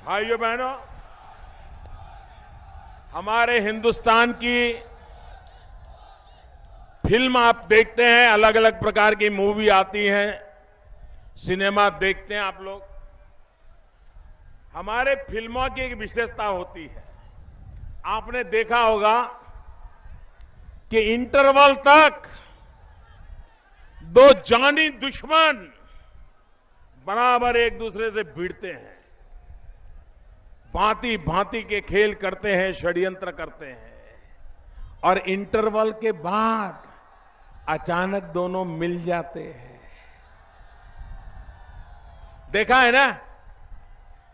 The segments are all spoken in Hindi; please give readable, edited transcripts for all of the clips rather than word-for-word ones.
भाइयों बहनों, हमारे हिंदुस्तान की फिल्म आप देखते हैं, अलग अलग प्रकार की मूवी आती हैं, सिनेमा देखते हैं आप लोग। हमारे फिल्मों की एक विशेषता होती है, आपने देखा होगा कि इंटरवल तक दो जानी दुश्मन बराबर एक दूसरे से भिड़ते हैं, भांति भांति के खेल करते हैं, षड्यंत्र करते हैं और इंटरवल के बाद अचानक दोनों मिल जाते हैं। देखा है ना,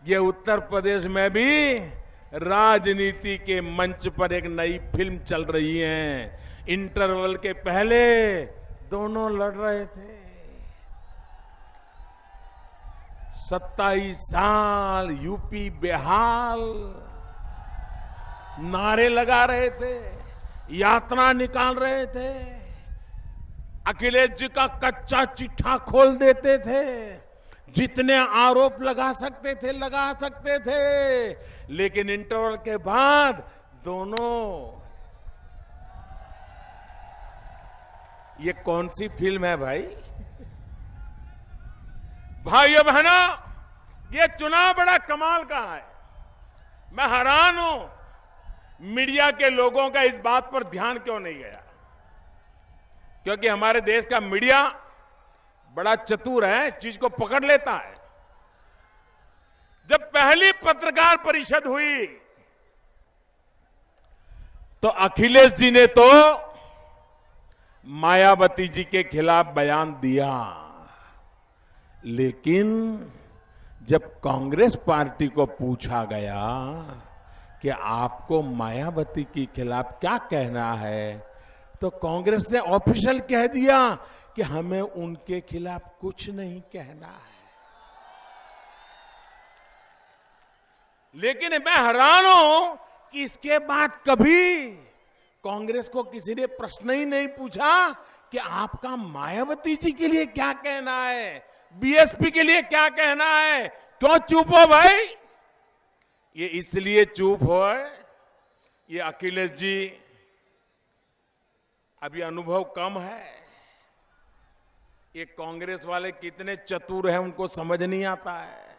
ये उत्तर प्रदेश में भी राजनीति के मंच पर एक नई फिल्म चल रही है। इंटरवल के पहले दोनों लड़ रहे थे, 27 साल यूपी बेहाल, नारे लगा रहे थे, यात्रा निकाल रहे थे, अखिलेश जी का कच्चा चिट्ठा खोल देते थे, जितने आरोप लगा सकते थे लगा सकते थे, लेकिन इंटरवल के बाद दोनों, ये कौन सी फिल्म है भाई? भाइयों बहनों, ये चुनाव बड़ा कमाल का है। मैं हैरान हूं मीडिया के लोगों का इस बात पर ध्यान क्यों नहीं गया, क्योंकि हमारे देश का मीडिया बड़ा चतुर है, चीज को पकड़ लेता है। जब पहली पत्रकार परिषद हुई तो अखिलेश जी ने तो मायावती जी के खिलाफ बयान दिया, लेकिन जब कांग्रेस पार्टी को पूछा गया कि आपको मायावती के खिलाफ क्या कहना है, तो कांग्रेस ने ऑफिशियल कह दिया कि हमें उनके खिलाफ कुछ नहीं कहना है। लेकिन मैं हैरान हूं कि इसके बाद कभी कांग्रेस को किसी ने प्रश्न ही नहीं पूछा कि आपका मायावती जी के लिए क्या कहना है, बीएसपी के लिए क्या कहना है। क्यों चुप हो भाई? ये इसलिए चुप हो, ये अखिलेश जी अभी अनुभव कम है। ये कांग्रेस वाले कितने चतुर हैं उनको समझ नहीं आता है।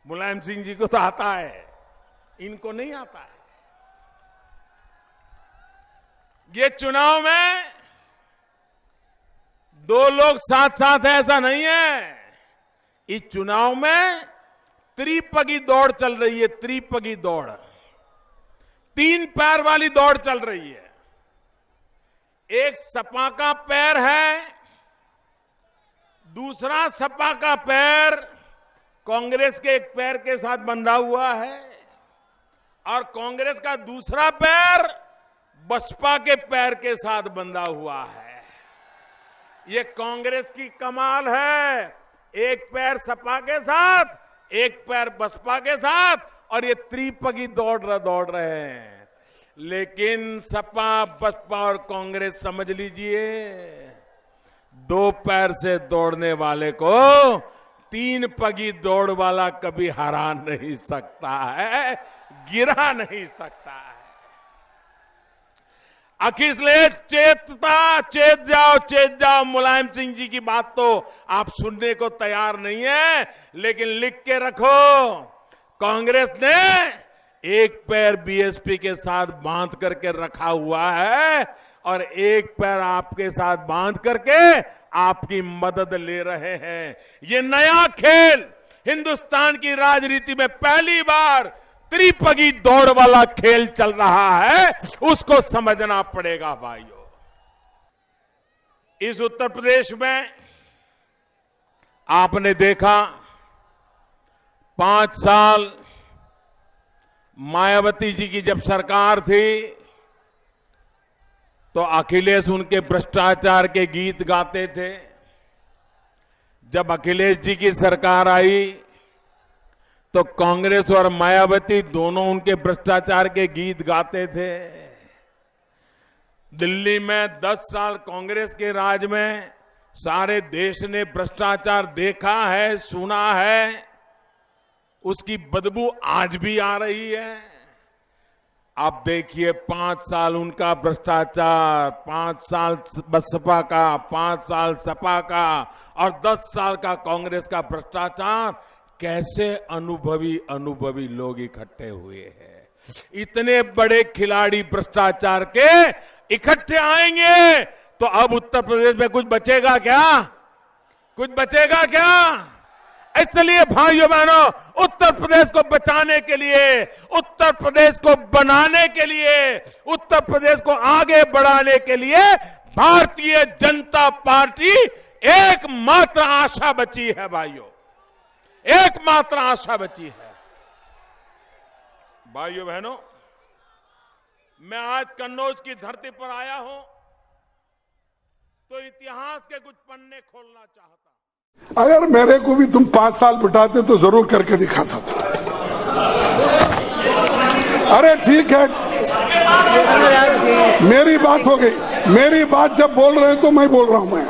मुलायम सिंह जी को तो आता है, इनको नहीं आता है। ये चुनाव में दो लोग साथ साथ है ऐसा नहीं है। इस चुनाव में त्रिपगी दौड़ चल रही है, त्रिपगी दौड़, 3 पैर वाली दौड़ चल रही है। एक सपा का पैर है, दूसरा सपा का पैर कांग्रेस के एक पैर के साथ बंधा हुआ है और कांग्रेस का दूसरा पैर बसपा के पैर के साथ बंधा हुआ है। ये कांग्रेस की कमाल है, एक पैर सपा के साथ, एक पैर बसपा के साथ, और ये त्रिपगी दौड़ रहे हैं। लेकिन सपा, बसपा और कांग्रेस समझ लीजिए, 2 पैर से दौड़ने वाले को 3 पगी दौड़ वाला कभी हरा नहीं सकता है, गिरा नहीं सकता है। अखिलेश चेत जाओ, मुलायम सिंह जी की बात तो आप सुनने को तैयार नहीं है, लेकिन लिख के रखो, कांग्रेस ने एक पैर बीएसपी के साथ बांध करके रखा हुआ है और एक पैर आपके साथ बांध करके आपकी मदद ले रहे हैं। ये नया खेल हिंदुस्तान की राजनीति में पहली बार त्रिपगी दौड़ वाला खेल चल रहा है, उसको समझना पड़ेगा भाइयों। इस उत्तर प्रदेश में आपने देखा 5 साल मायावती जी की जब सरकार थी तो अखिलेश उनके भ्रष्टाचार के गीत गाते थे। जब अखिलेश जी की सरकार आई तो कांग्रेस और मायावती दोनों उनके भ्रष्टाचार के गीत गाते थे। दिल्ली में 10 साल कांग्रेस के राज में सारे देश ने भ्रष्टाचार देखा है, सुना है, उसकी बदबू आज भी आ रही है। आप देखिए 5 साल उनका भ्रष्टाचार, 5 साल बसपा का, 5 साल सपा का और 10 साल का कांग्रेस का भ्रष्टाचार, कैसे अनुभवी लोग इकट्ठे हुए हैं। इतने बड़े खिलाड़ी भ्रष्टाचार के इकट्ठे आएंगे तो अब उत्तर प्रदेश में कुछ बचेगा क्या? कुछ बचेगा क्या? इसलिए भाइयों बहनों, उत्तर प्रदेश को बचाने के लिए, उत्तर प्रदेश को बनाने के लिए, उत्तर प्रदेश को आगे बढ़ाने के लिए भारतीय जनता पार्टी एकमात्र आशा बची है। भाइयों, एकमात्र आशा बची है। भाइयों बहनों, मैं आज कन्नौज की धरती पर आया हूं तो इतिहास के कुछ पन्ने खोलना चाहता हूं। अगर मेरे को भी तुम 5 साल बिठाते तो जरूर करके दिखाता था। अरे ठीक है, मेरी बात हो गई। मेरी बात जब बोल रहे हैं तो मैं बोल रहा हूं। मैं